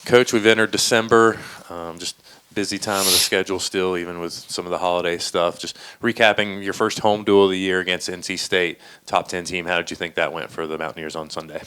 Coach, we've entered December, just busy time of the schedule still, even with some of the holiday stuff. Just recapping your first home duel of the year against NC State, top 10 team. How did you think that went for the Mountaineers on Sunday?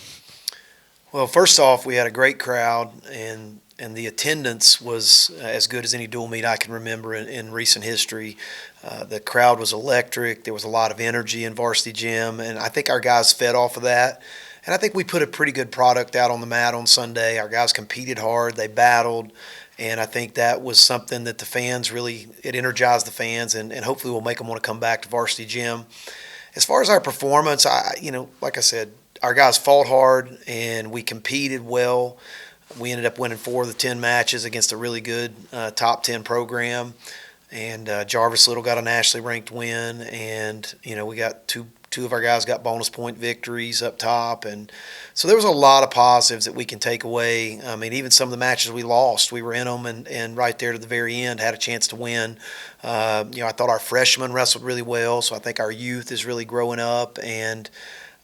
Well, first off, we had a great crowd, and the attendance was as good as any dual meet I can remember in recent history. The crowd was electric. There was a lot of energy in Varsity Gym, and I think our guys fed off of that. And I think we put a pretty good product out on the mat on Sunday. Our guys competed hard. They battled. And I think that was something that the fans really, it energized the fans, and hopefully will make them want to come back to Varsity Gym. As far as our performance, like I said, our guys fought hard and we competed well. We ended up winning 4 of the 10 matches against a really good top 10 program. And Jarvis Little got a nationally ranked win, and we got two of our guys got bonus point victories up top, and so there was a lot of positives that we can take away. I mean, even some of the matches we lost, we were in them, and right there to the very end had a chance to win. I thought our freshmen wrestled really well, so I think our youth is really growing up, and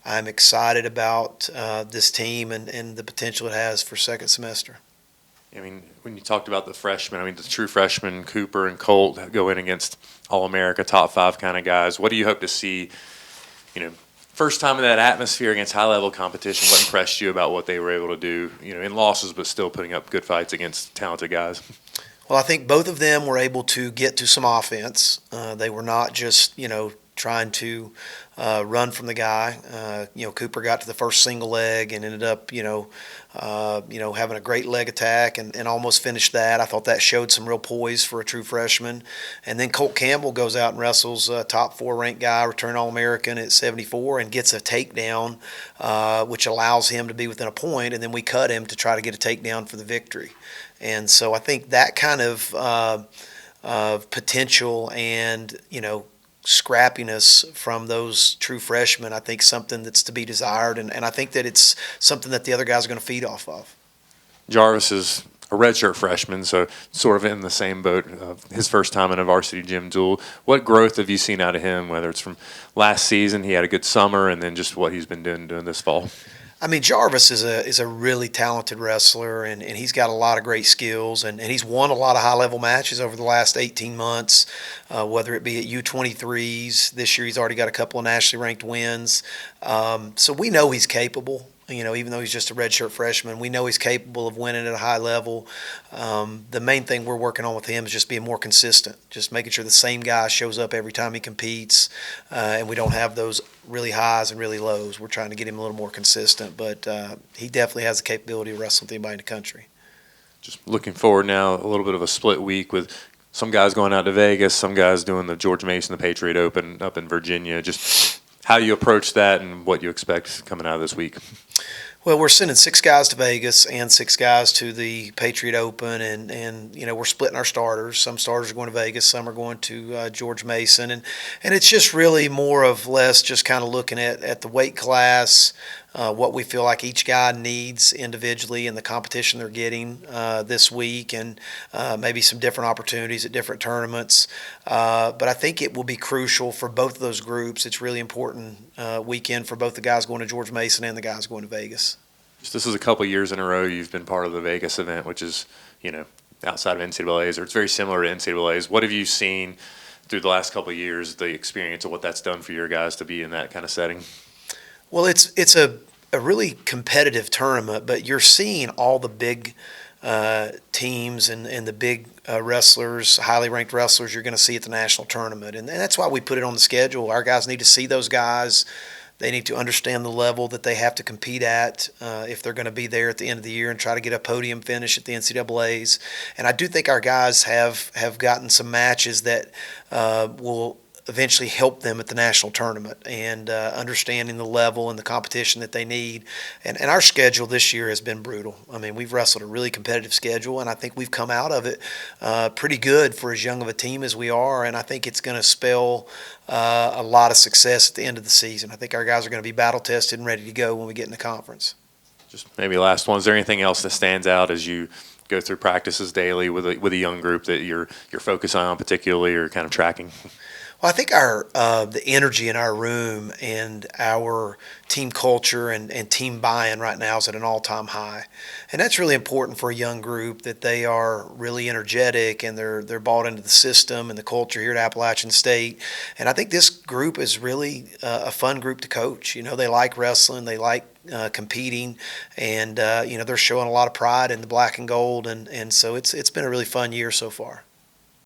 I'm excited about this team and the potential it has for second semester. I mean, when you talked about the freshmen, the true freshmen, Cooper and Colt, go in against All-America, top 5 kind of guys. What do you hope to see, first time in that atmosphere against high-level competition? What impressed you about what they were able to do, in losses but still putting up good fights against talented guys? Well, I think both of them were able to get to some offense. They were not just, trying to run from the guy. Cooper got to the first single leg and ended up, having a great leg attack and almost finished that. I thought that showed some real poise for a true freshman. And then Colt Campbell goes out and wrestles a top 4 ranked guy, return All-American at 74, and gets a takedown, which allows him to be within a point, and then we cut him to try to get a takedown for the victory. And so I think that kind of potential and, scrappiness from those true freshmen, I think something that's to be desired, and I think that it's something that the other guys are going to feed off of. Jarvis is a redshirt freshman, so sort of in the same boat. His first time in a Varsity Gym duel. What growth have you seen out of him, whether it's from last season, he had a good summer, and then just what he's been doing this fall? Jarvis is a really talented wrestler, and he's got a lot of great skills, and he's won a lot of high-level matches over the last 18 months, whether it be at U23s. This year he's already got a couple of nationally ranked wins. So we know he's capable. Even though he's just a redshirt freshman, we know he's capable of winning at a high level. The main thing we're working on with him is just being more consistent, just making sure the same guy shows up every time he competes, and we don't have those really highs and really lows. We're trying to get him a little more consistent, but he definitely has the capability of wrestling with anybody in the country. Just looking forward now, a little bit of a split week with some guys going out to Vegas, some guys doing the George Mason, the Patriot Open up in Virginia. Just how you approach that and what you expect coming out of this week. Well, we're sending 6 guys to Vegas and 6 guys to the Patriot Open, and we're splitting our starters. Some starters are going to Vegas, some are going to George Mason, and it's just really more of less just kind of looking at the weight class, what we feel like each guy needs individually in the competition they're getting this week, and maybe some different opportunities at different tournaments. But I think it will be crucial for both of those groups. It's really important weekend for both the guys going to George Mason and the guys going to Vegas. This is a couple of years in a row you've been part of the Vegas event, which is, outside of NCAA's, or it's very similar to NCAA's. What have you seen through the last couple of years, the experience of what that's done for your guys to be in that kind of setting? Well, it's a really competitive tournament, but you're seeing all the big teams and the big wrestlers, highly ranked wrestlers you're going to see at the national tournament. And that's why we put it on the schedule. Our guys need to see those guys. They need to understand the level that they have to compete at if they're going to be there at the end of the year and try to get a podium finish at the NCAAs. And I do think our guys have gotten some matches that will eventually help them at the national tournament and understanding the level and the competition that they need. And our schedule this year has been brutal. We've wrestled a really competitive schedule, and I think we've come out of it pretty good for as young of a team as we are, and I think it's going to spell a lot of success at the end of the season. I think our guys are going to be battle-tested and ready to go when we get in the conference. Just maybe last one, is there anything else that stands out as you go through practices daily with a young group that you're focusing on particularly or kind of tracking? Well, I think our the energy in our room and our team culture and team buy-in right now is at an all-time high, and that's really important for a young group that they are really energetic and they're bought into the system and the culture here at Appalachian State. And I think this group is really a fun group to coach. You know, they like wrestling, they like competing, and you know they're showing a lot of pride in the black and gold, and so it's been a really fun year so far.